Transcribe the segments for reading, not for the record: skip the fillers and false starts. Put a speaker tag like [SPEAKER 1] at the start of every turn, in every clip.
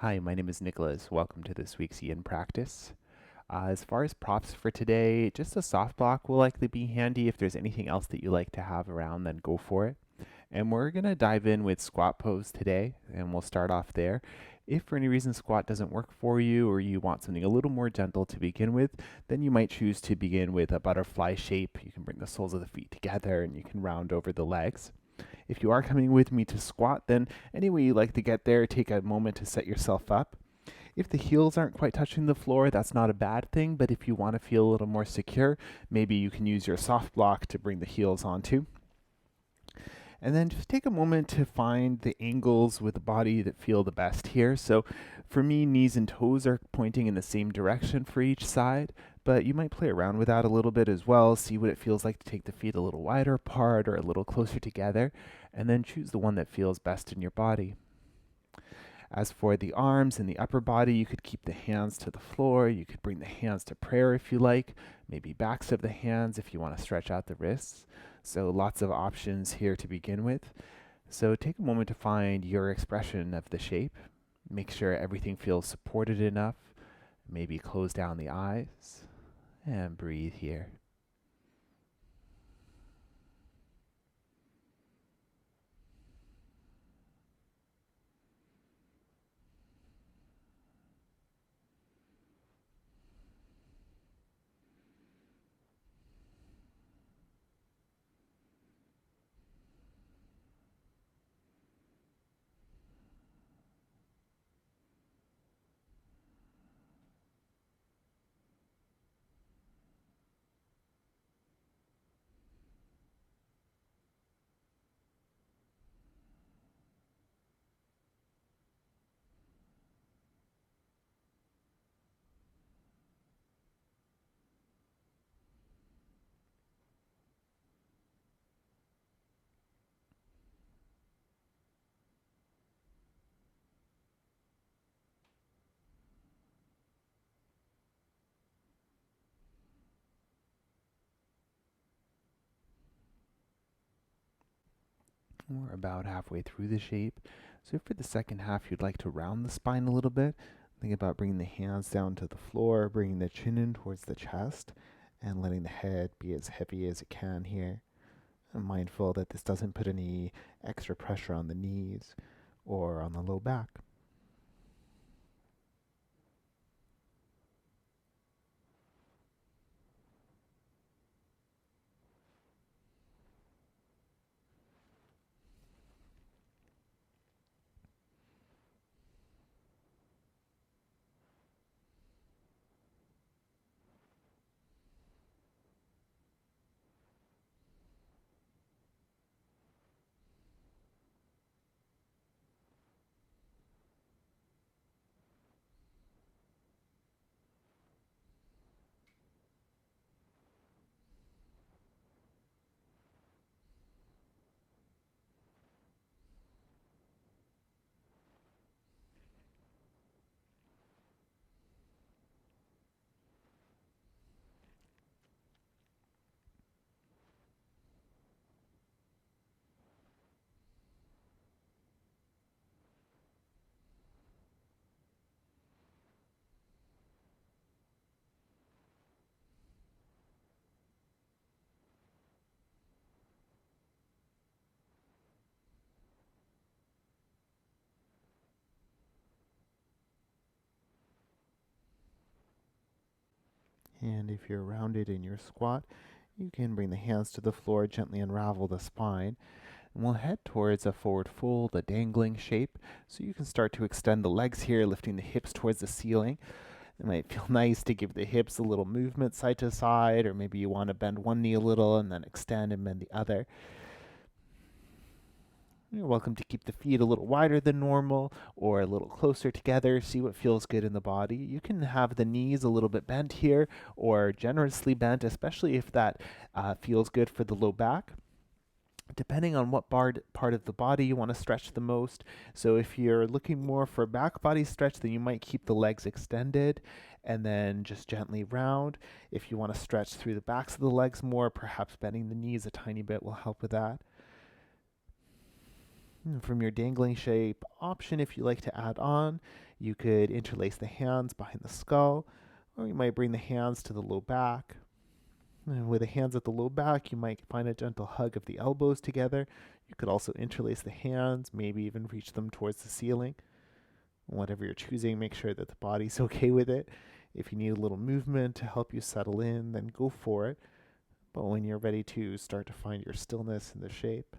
[SPEAKER 1] Hi, my name is Nicholas. Welcome to this week's Yin practice. As far as props for today, just a soft block will likely be handy. If there's anything else that you like to have around, then go for it. And we're going to dive in with squat pose today, and we'll start off there. If for any reason squat doesn't work for you, or you want something a little more gentle to begin with, then you might choose to begin with a butterfly shape. You can bring the soles of the feet together and you can round over the legs. If you are coming with me to squat, then any way you like to get there, take a moment to set yourself up. If the heels aren't quite touching the floor, that's not a bad thing, but if you want to feel a little more secure, maybe you can use your soft block to bring the heels onto. And then just take a moment to find the angles with the body that feel the best here. So for me, knees and toes are pointing in the same direction for each side, but you might play around with that a little bit as well. See what it feels like to take the feet a little wider apart or a little closer together, and then choose the one that feels best in your body. As for the arms and the upper body, you could keep the hands to the floor. You could bring the hands to prayer if you like, maybe backs of the hands if you want to stretch out the wrists. So lots of options here to begin with. So take a moment to find your expression of the shape. Make sure everything feels supported enough. Maybe close down the eyes and breathe here. We're about halfway through the shape. So for the second half, you'd like to round the spine a little bit. Think about bringing the hands down to the floor, bringing the chin in towards the chest, and letting the head be as heavy as it can here. I'm mindful that this doesn't put any extra pressure on the knees or on the low back. And if you're rounded in your squat, you can bring the hands to the floor, gently unravel the spine, and we'll head towards a forward fold, a dangling shape. So you can start to extend the legs here, lifting the hips towards the ceiling. It might feel nice to give the hips a little movement side to side, or maybe you want to bend one knee a little and then extend and bend the other. You're welcome to keep the feet a little wider than normal or a little closer together. See what feels good in the body. You can have the knees a little bit bent here or generously bent, especially if that feels good for the low back, depending on what part of the body you want to stretch the most. So if you're looking more for back body stretch, then you might keep the legs extended and then just gently round. If you want to stretch through the backs of the legs more, perhaps bending the knees a tiny bit will help with that. From your dangling shape option, if you like to add on, you could interlace the hands behind the skull, or you might bring the hands to the low back. And with the hands at the low back, you might find a gentle hug of the elbows together. You could also interlace the hands, maybe even reach them towards the ceiling. Whatever you're choosing, make sure that the body's okay with it. If you need a little movement to help you settle in, then go for it. But when you're ready to start to find your stillness in the shape.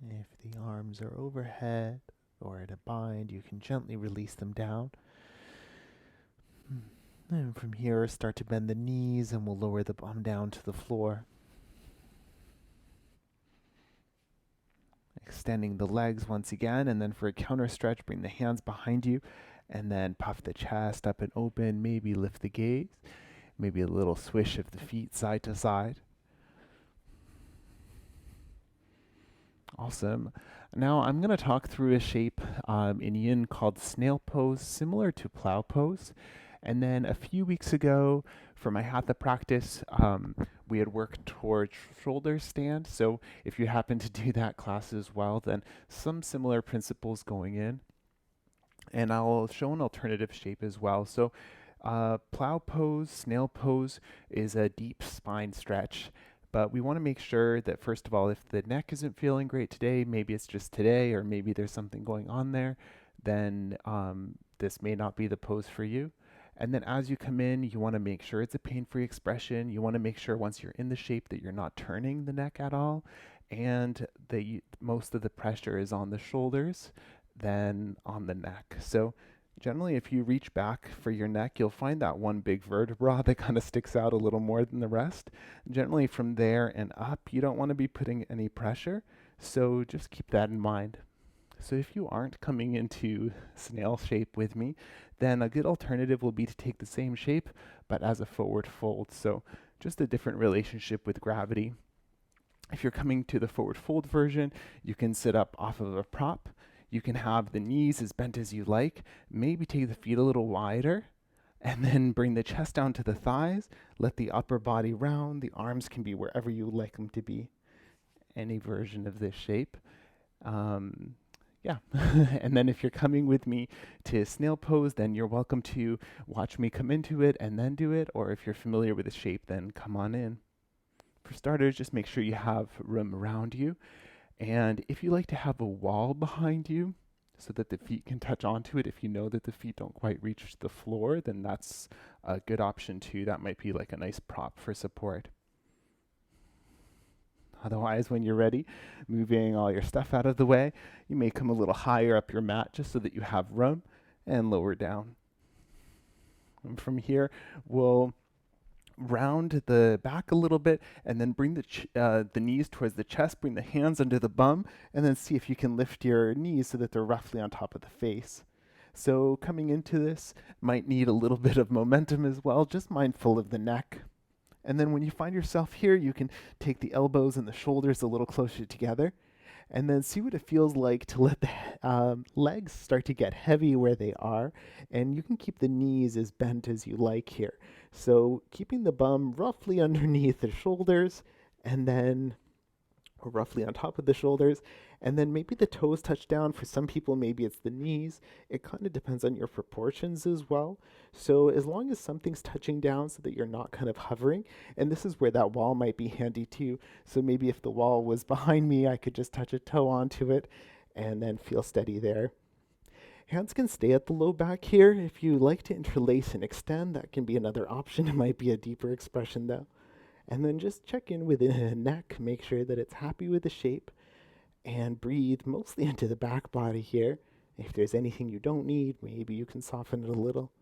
[SPEAKER 1] If the arms are overhead or at a bind, you can gently release them down. And from here, start to bend the knees and we'll lower the bum down to the floor. Extending the legs once again, and then for a counter stretch, bring the hands behind you and then puff the chest up and open, maybe lift the gaze, maybe a little swish of the feet side to side. Awesome. Now I'm going to talk through a shape in Yin called snail pose, similar to plow pose. And then a few weeks ago, for my hatha practice, we had worked towards shoulder stand. So if you happen to do that class as well, then some similar principles going in. And I'll show an alternative shape as well. So plow pose, snail pose is a deep spine stretch. But we want to make sure that, first of all, if the neck isn't feeling great today, maybe it's just today, or maybe there's something going on there, then this may not be the pose for you. And then as you come in, you want to make sure it's a pain-free expression. You want to make sure once you're in the shape that you're not turning the neck at all, and that most of the pressure is on the shoulders than on the neck. So generally, if you reach back for your neck, you'll find that one big vertebra that kind of sticks out a little more than the rest. Generally, from there and up, you don't want to be putting any pressure. So just keep that in mind. So if you aren't coming into snail shape with me, then a good alternative will be to take the same shape, but as a forward fold. So just a different relationship with gravity. If you're coming to the forward fold version, you can sit up off of a prop. You can have the knees as bent as you like. Maybe take the feet a little wider and then bring the chest down to the thighs. Let the upper body round. The arms can be wherever you like them to be. Any version of this shape. Yeah. And then if you're coming with me to snail pose, then you're welcome to watch me come into it and then do it. Or if you're familiar with the shape, then come on in. For starters, just make sure you have room around you. And if you like to have a wall behind you so that the feet can touch onto it, if you know that the feet don't quite reach the floor, then that's a good option too. That might be like a nice prop for support. Otherwise, when you're ready, moving all your stuff out of the way, you may come a little higher up your mat just so that you have room, and lower down. And from here, we'll round the back a little bit and then bring the knees towards the chest, bring the hands under the bum, and then see if you can lift your knees so that they're roughly on top of the face. So coming into this might need a little bit of momentum as well, just mindful of the neck. And then when you find yourself here, you can take the elbows and the shoulders a little closer together and then see what it feels like to let the legs start to get heavy where they are. And you can keep the knees as bent as you like here. So keeping the bum roughly underneath the shoulders and then or roughly on top of the shoulders, and then maybe the toes touch down. For some people, maybe it's the knees. It kind of depends on your proportions as well. So as long as something's touching down so that you're not kind of hovering, and this is where that wall might be handy too. So maybe if the wall was behind me, I could just touch a toe onto it and then feel steady there. Hands can stay at the low back here. If you like to interlace and extend, that can be another option. It might be a deeper expression though. And then just check in with the neck, make sure that it's happy with the shape, and breathe mostly into the back body here. If there's anything you don't need, maybe you can soften it a little.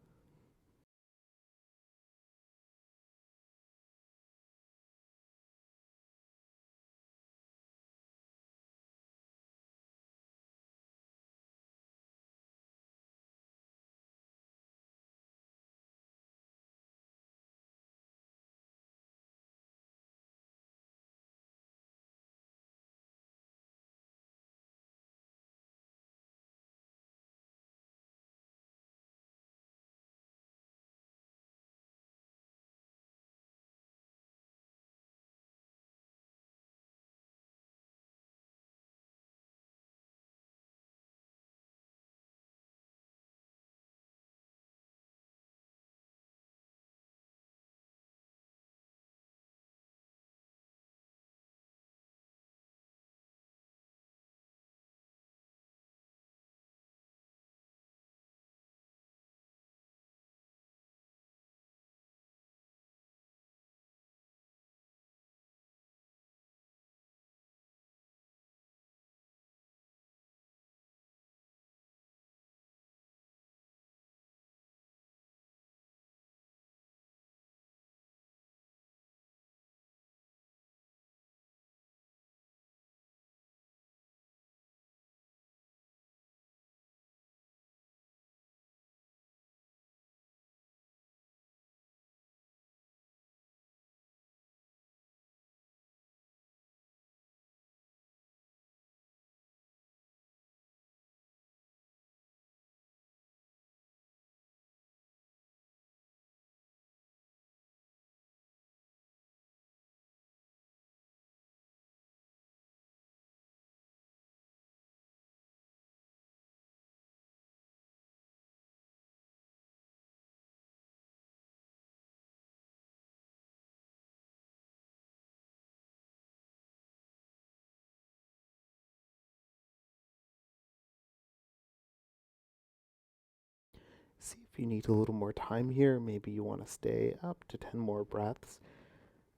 [SPEAKER 1] See if you need a little more time here. Maybe you want to stay up to 10 more breaths.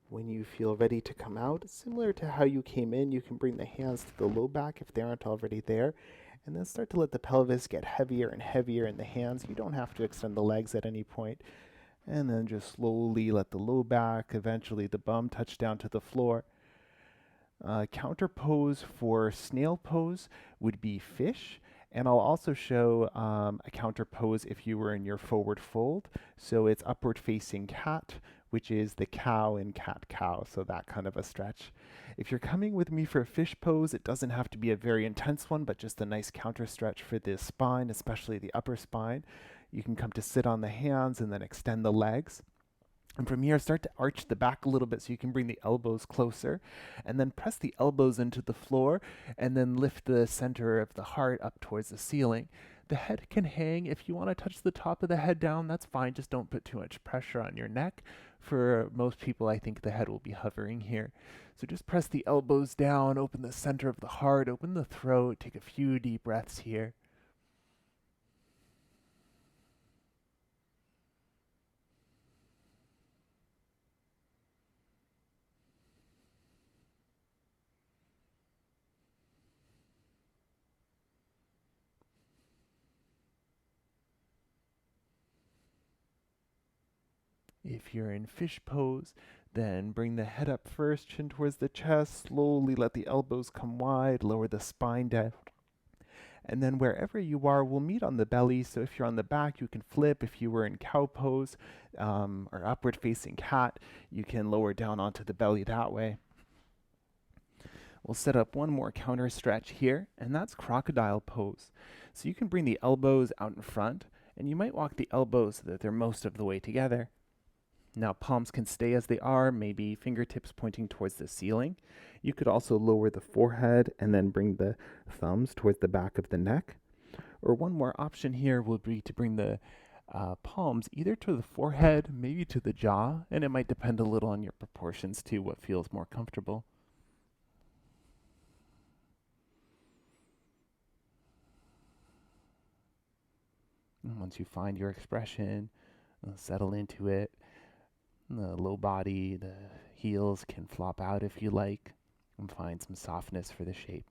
[SPEAKER 1] When you feel ready to come out, similar to how you came in, you can bring the hands to the low back if they aren't already there, and then start to let the pelvis get heavier and heavier in the hands. You don't have to extend the legs at any point. And then just slowly let the low back, eventually the bum touch down to the floor. Counter pose for snail pose would be fish. And I'll also show a counter pose if you were in your forward fold. So it's upward facing cat, which is the cow in cat cow. So that kind of a stretch. If you're coming with me for a fish pose, it doesn't have to be a very intense one, but just a nice counter stretch for the spine, especially the upper spine. You can come to sit on the hands and then extend the legs. And from here, start to arch the back a little bit so you can bring the elbows closer. And then press the elbows into the floor and then lift the center of the heart up towards the ceiling. The head can hang. If you want to touch the top of the head down, that's fine. Just don't put too much pressure on your neck. For most people, I think the head will be hovering here. So just press the elbows down, open the center of the heart, open the throat, take a few deep breaths here. If you're in fish pose, then bring the head up first, chin towards the chest, slowly let the elbows come wide, lower the spine down, And then wherever you are, we'll meet on the belly. So if you're on the back, you can flip. If you were in cow pose or upward facing cat, you can lower down onto the belly that way. We'll set up one more counter stretch here, and that's crocodile pose. So you can bring the elbows out in front, and you might walk the elbows so that they're most of the way together. Now palms can stay as they are, maybe fingertips pointing towards the ceiling. You could also lower the forehead and then bring the thumbs towards the back of the neck. Or one more option here would be to bring the palms either to the forehead, maybe to the jaw, and it might depend a little on your proportions too, what feels more comfortable. And once you find your expression, settle into it. The low body, the heels can flop out if you like, and find some softness for the shape.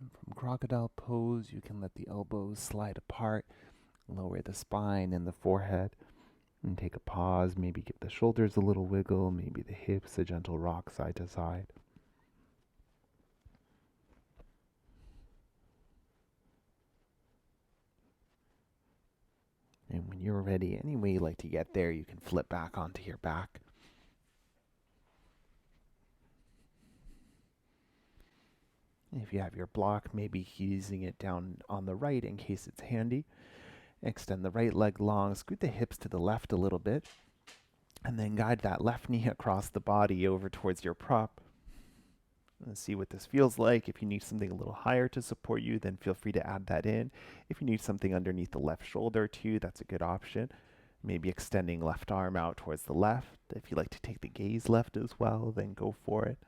[SPEAKER 1] And from crocodile pose, you can let the elbows slide apart, lower the spine and the forehead, and take a pause. Maybe give the shoulders a little wiggle, maybe the hips a gentle rock side to side. And when you're ready, any way you like to get there, you can flip back onto your back. If you have your block, maybe using it down on the right in case it's handy. Extend the right leg long, scoot the hips to the left a little bit, and then guide that left knee across the body over towards your prop. And see what this feels like. If you need something a little higher to support you, then feel free to add that in. If you need something underneath the left shoulder too, that's a good option. Maybe extending left arm out towards the left. If you like to take the gaze left as well, then go for it.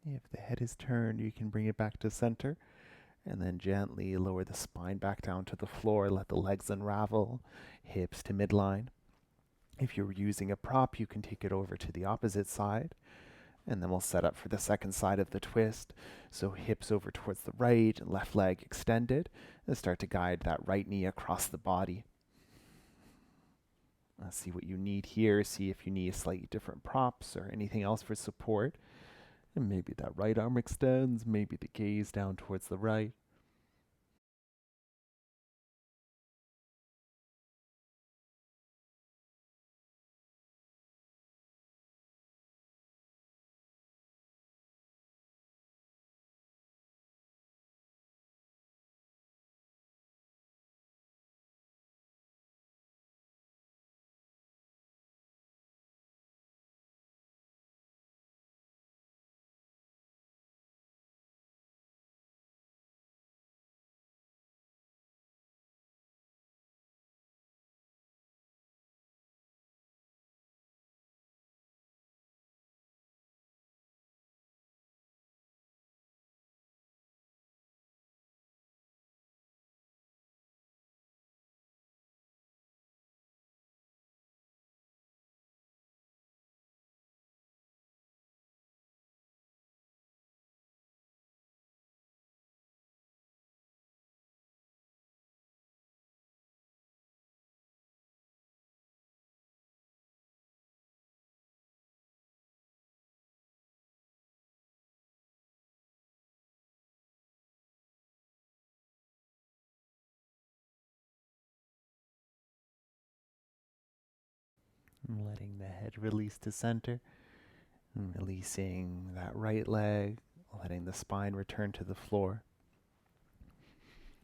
[SPEAKER 1] If the head is turned, you can bring it back to center and then gently lower the spine back down to the floor. Let the legs unravel, hips to midline. If you're using a prop, you can take it over to the opposite side And then we'll set up for the second side of the twist. So hips over towards the right, left leg extended, and start to guide that right knee across the body. See what you need here. See if you need slightly different props or anything else for support. And maybe that right arm extends, maybe the gaze down towards the right. And letting the head release to center. And releasing that right leg, letting the spine return to the floor.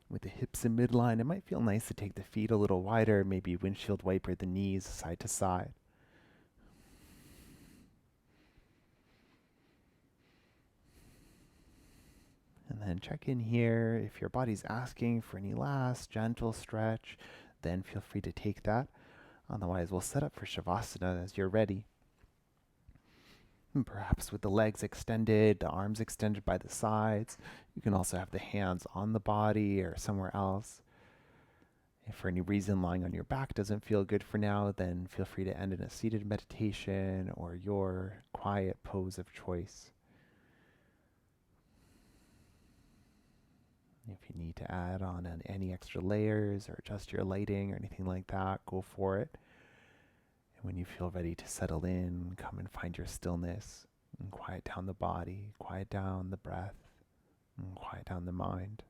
[SPEAKER 1] With the hips in midline, it might feel nice to take the feet a little wider, maybe windshield wiper the knees side to side. And then check in here. If your body's asking for any last gentle stretch, then feel free to take that. Otherwise, we'll set up for Shavasana as you're ready. And perhaps with the legs extended, the arms extended by the sides. You can also have the hands on the body or somewhere else. If for any reason lying on your back doesn't feel good for now, then feel free to end in a seated meditation or your quiet pose of choice. If you need to add on any extra layers or adjust your lighting or anything like that, go for it. And when you feel ready to settle in, come and find your stillness and quiet down the body, quiet down the breath, and quiet down the mind.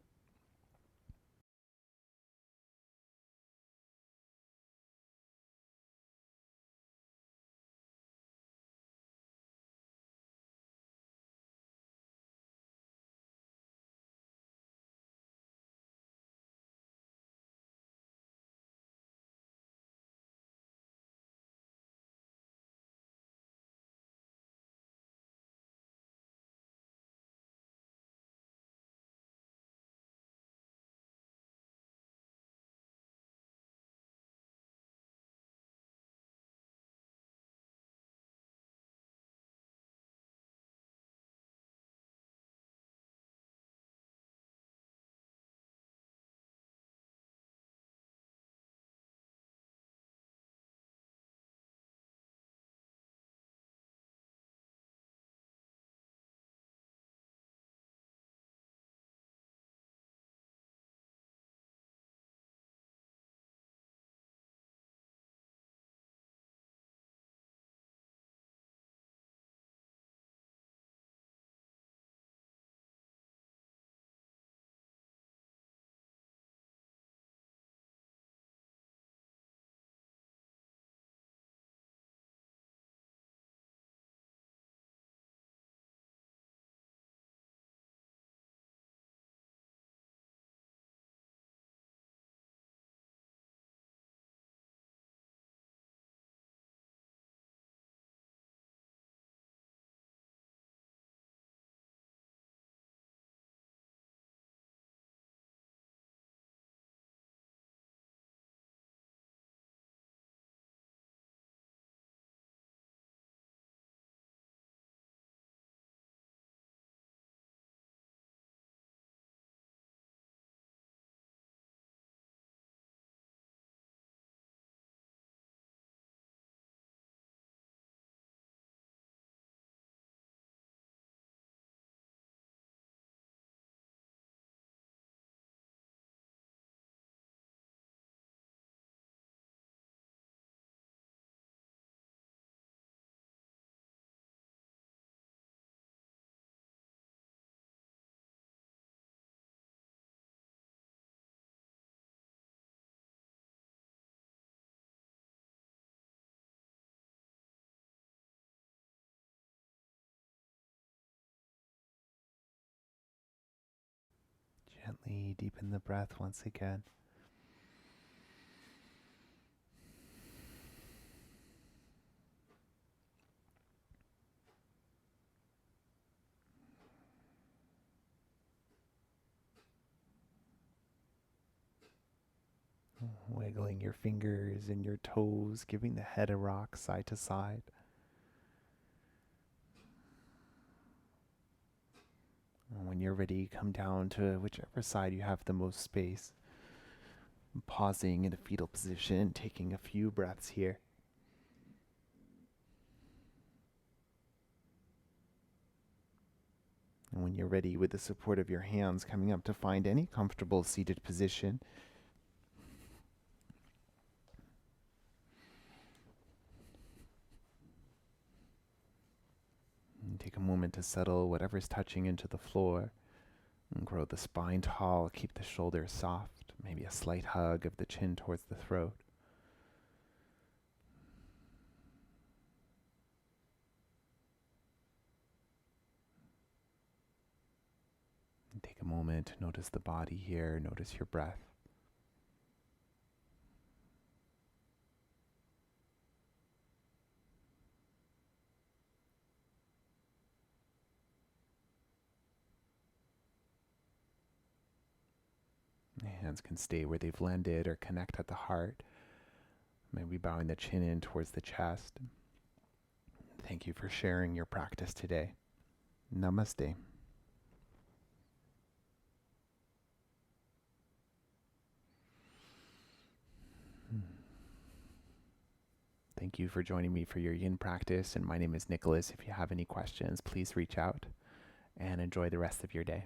[SPEAKER 1] Gently deepen the breath once again. Wiggling your fingers and your toes, giving the head a rock side to side. And when you're ready, come down to whichever side you have the most space. Pausing in a fetal position, taking a few breaths here. And when you're ready, with the support of your hands, coming up to find any comfortable seated position. And take a moment to settle whatever's touching into the floor. And grow the spine tall, keep the shoulders soft, maybe a slight hug of the chin towards the throat. And take a moment to notice the body here, notice your breath. The hands can stay where they've landed or connect at the heart. Maybe bowing the chin in towards the chest. Thank you for sharing your practice today. Namaste. Thank you for joining me for your yin practice. And my name is Nicholas. If you have any questions, please reach out and enjoy the rest of your day.